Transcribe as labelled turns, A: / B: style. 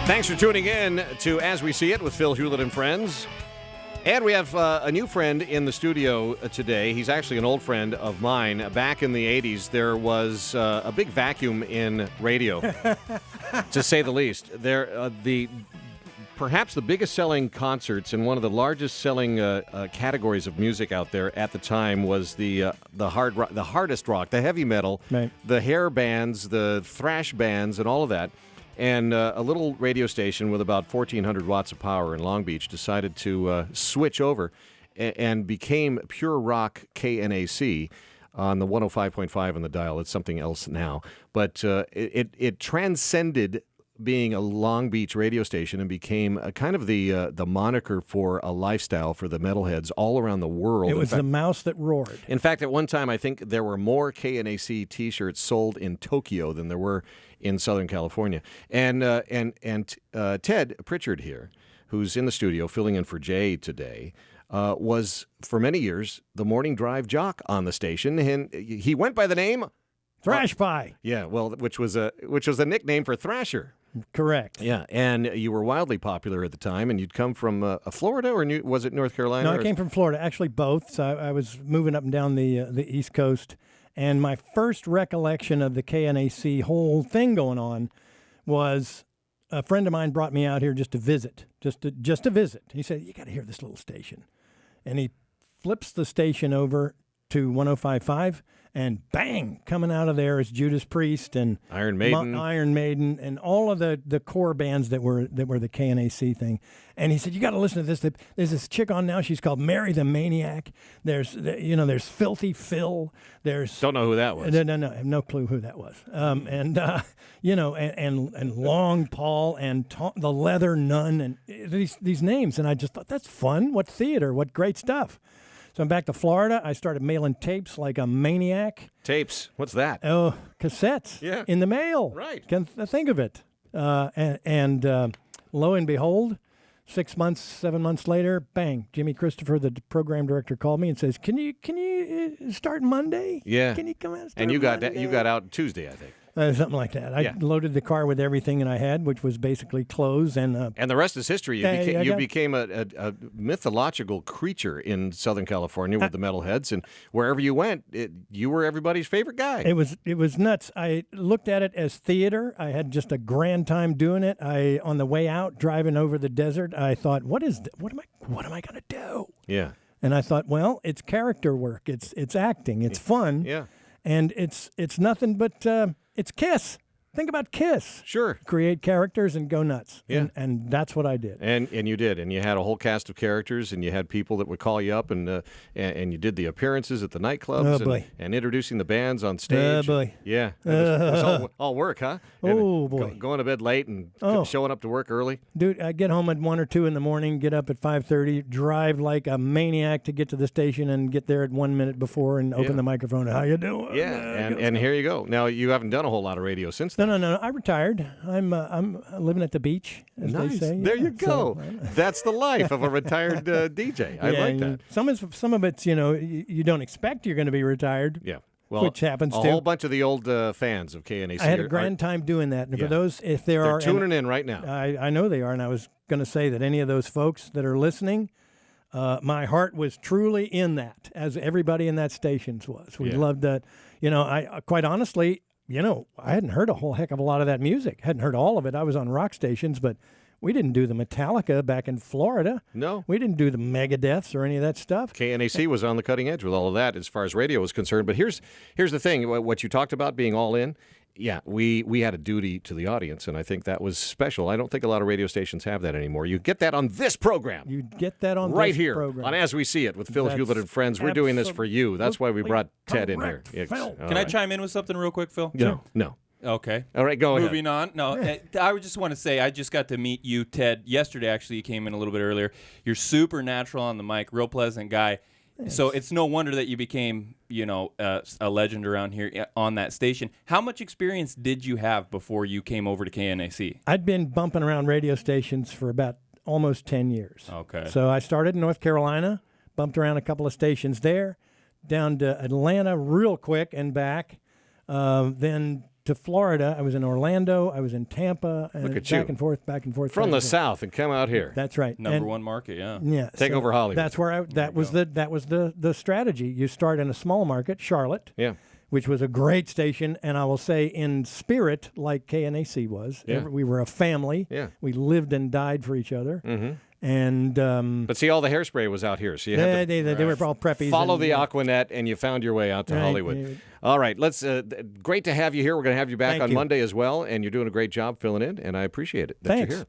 A: Thanks for tuning in to As We See It with Phil Hulett and Friends. And we have a new friend in the studio today. He's actually an old friend of mine. Back in the 80s, there was a big vacuum in radio, to say the least. Perhaps the biggest selling concerts and one of the largest selling categories of music out there at the time was the hardest rock, the heavy metal, right, the hair bands, the thrash bands, and all of that. And a little radio station with about 1,400 watts of power in Long Beach decided to switch over and became pure rock KNAC on the 105.5 on the dial. It's something else now. But it transcended being a Long Beach radio station and became a kind of the moniker for a lifestyle for the metalheads all around the world.
B: It was the mouse that roared.
A: In fact, at one time, I think there were more KNAC T-shirts sold in Tokyo than there were in Southern California. And Ted Prichard here, who's in the studio filling in for Jay today, was for many years the morning drive jock on the station, and he went by the name
B: Thrash Pie.
A: Yeah, well, which was a nickname for Thrasher.
B: Correct.
A: Yeah, and you were wildly popular at the time, and you'd come from Florida, or was it North Carolina?
B: No, I came from Florida. Actually, both. So I was moving up and down the East Coast, and my first recollection of the KNAC whole thing going on was a friend of mine brought me out here just to visit, just to visit. He said, "You got to hear this little station," and he flips the station over to 105.5, and bang, coming out of there is Judas Priest and
A: Iron Maiden,
B: and all of the core bands that were the KNAC thing. And he said, "You got to listen to this. There's this chick on now. She's called Mary the Maniac. There's Filthy Phil.
A: Don't know who that was.
B: No, I have no clue who that was. And Long Paul and the Leather Nun and these names. And I just thought, that's fun. What theater? What great stuff." So I'm back to Florida. I started mailing tapes like a maniac.
A: Tapes? What's that?
B: Oh, cassettes.
A: Yeah.
B: In the mail.
A: Right.
B: Can think of it. And lo and behold, 6 months, 7 months later, bang! Jimmy Christopher, the program director, called me and says, "Can you start Monday?
A: Yeah.
B: Can you come out?"
A: And you got out Tuesday, I think.
B: Something like that. I loaded the car with everything that I had, which was basically clothes and
A: the rest is history. You became a mythological creature in Southern California with the metalheads, and wherever you went, you were everybody's favorite guy.
B: It was nuts. I looked at it as theater. I had just a grand time doing it. On the way out, driving over the desert, I thought, what am I going to do?
A: Yeah.
B: And I thought, well, it's character work. It's acting. It's fun.
A: Yeah.
B: And it's nothing but it's Kiss. Think about Kiss.
A: Sure.
B: Create characters and go nuts.
A: Yeah.
B: And that's what I did.
A: And you did. And you had a whole cast of characters, and you had people that would call you up, and you did the appearances at the nightclubs and introducing the bands on stage.
B: Oh, boy.
A: Yeah. It was all work, huh?
B: Oh, boy.
A: Going to bed late and showing up to work early.
B: Dude, I get home at 1 or 2 in the morning, get up at 5:30, drive like a maniac to get to the station and get there at 1 minute before and open the microphone. How you doing?
A: Yeah, and here you go. Now, you haven't done a whole lot of radio since then.
B: No. I retired. I'm living at the beach, as they say.
A: There you go. That's the life of a retired DJ. I like that.
B: Some of it's, you don't expect you're going to be retired.
A: Yeah. Well,
B: which happens
A: a whole bunch of the old fans of KNAC.
B: I had a grand time doing that. And for those, if they're
A: tuning in right now.
B: I know they are. And I was going to say that any of those folks that are listening, my heart was truly in that, as everybody in that station was. We loved that. I quite honestly, I hadn't heard a whole heck of a lot of that music. Hadn't heard all of it. I was on rock stations, but we didn't do the Metallica back in Florida.
A: No.
B: We didn't do the Megadeths or any of that stuff.
A: KNAC was on the cutting edge with all of that as far as radio was concerned. But here's the thing. What you talked about being all in, we had a duty to the audience, and I think that was special. I don't think a lot of radio stations have that anymore. You get that on this program.
B: You get that on
A: right
B: this
A: here
B: program.
A: On As We See It with Phil Hulett and Friends. We're doing this for you. That's why we brought Ted in here.
C: Can I chime in with something real quick, Phil?
A: No.
C: Okay.
A: All right, go ahead.
C: Moving on. No, I just want to say I just got to meet you, Ted, yesterday. Actually, you came in a little bit earlier. You're super natural on the mic, real pleasant guy. Thanks. So it's no wonder that you became, a legend around here on that station. How much experience did you have before you came over to KNAC?
B: I'd been bumping around radio stations for about almost 10 years.
C: Okay.
B: So I started in North Carolina, bumped around a couple of stations there, down to Atlanta real quick and back. Then to Florida. I was in Orlando. I was in Tampa.
A: Look at
B: back
A: you.
B: and forth, back and forth.
A: From the South and come out here.
B: That's right.
C: Number one market, yeah.
B: Yeah.
A: Take over Hollywood.
B: That's where that was the strategy. You start in a small market, Charlotte.
A: Yeah.
B: Which was a great station, and I will say in spirit, like KNAC was.
A: Yeah.
B: We were a family.
A: Yeah.
B: We lived and died for each other.
A: Mm-hmm.
B: And
A: but see, all the hairspray was out here, so you had to
B: they were all preppies.
A: follow the Aquanet, and you found your way out to Hollywood.
B: Yeah.
A: All right, let's. Great to have you here. We're going to have you back
B: Thank
A: on
B: you.
A: Monday as well, and you're doing a great job filling in, and I appreciate it that
B: Thanks.
A: you're here.